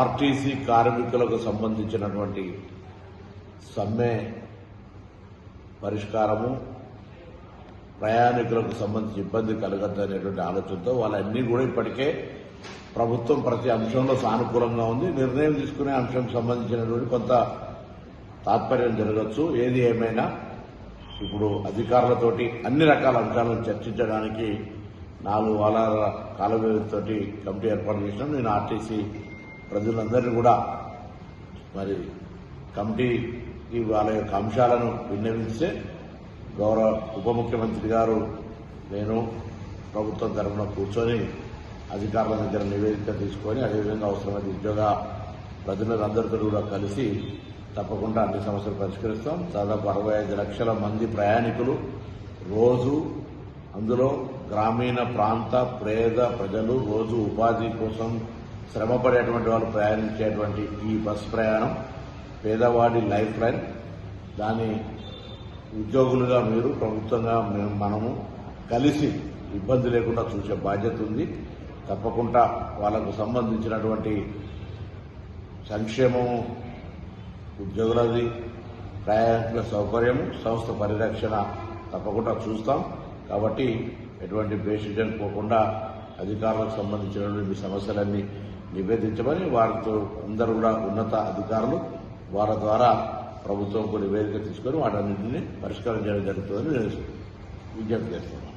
RTC కార్మికులకు సంబంధించినటువంటి సమ్మె పరిష్కారము, ప్రయాణికులకు సంబంధించి ఇబ్బంది కలగద్దు అనేటువంటి ఆలోచనతో వాళ్ళన్నీ కూడా ఇప్పటికే ప్రభుత్వం ప్రతి అంశంలో సానుకూలంగా ఉంది. నిర్ణయం తీసుకునే అంశం సంబంధించినటువంటి కొంత తాత్పర్యం జరగచ్చు. ఏది ఏమైనా ఇప్పుడు అధికారులతోటి అన్ని రకాల అంశాలను చర్చించడానికి 4 వారాల కాల వ్యవధితోటి కమిటీ ఏర్పాటు చేసినాం. నేను ఆర్టీసీ ప్రజలందరినీ కూడా మరి కమిటీకి వాళ్ళ యొక్క అంశాలను విన్నవిస్తే గౌరవ ఉప ముఖ్యమంత్రి గారు నేను ప్రభుత్వం తరఫున కూర్చొని అధికారుల దగ్గర నివేదిక తీసుకొని అదేవిధంగా అవసరమైన ఉద్యోగ ప్రజలందరితో కూడా కలిసి తప్పకుండా అన్ని సమస్యలు పరిష్కరిస్తాం. దాదాపు 65 లక్షల మంది ప్రయాణికులు రోజు, అందులో గ్రామీణ ప్రాంత పేద ప్రజలు రోజు ఉపాధి కోసం శ్రమపడేటువంటి వాళ్ళు ప్రయాణించేటువంటి ఈ బస్సు ప్రయాణం పేదవాడి లైఫ్ లైన్. దాని ఉద్యోగులుగా మీరు, ప్రభుత్వంగా మనము కలిసి ఇబ్బంది లేకుండా చూసే బాధ్యత ఉంది. తప్పకుండా వాళ్లకు సంబంధించినటువంటి సంక్షేమము, ఉద్యోగులది, ప్రయాణికుల సౌకర్యము, సంస్థ పరిరక్షణ తప్పకుండా చూస్తాం. కాబట్టి ఎటువంటి బేసిజన్ పోకుండా అధికారులకు సంబంధించినటువంటి సమస్యలన్నీ నివేదించమని వారితో అందరూ కూడా ఉన్నత అధికారులు వారి ద్వారా ప్రభుత్వంకు నివేదిక తీసుకొని వాటన్నింటినీ పరిష్కారం చేయడం జరుగుతుందని నేను విజ్ఞప్తి చేస్తున్నాను.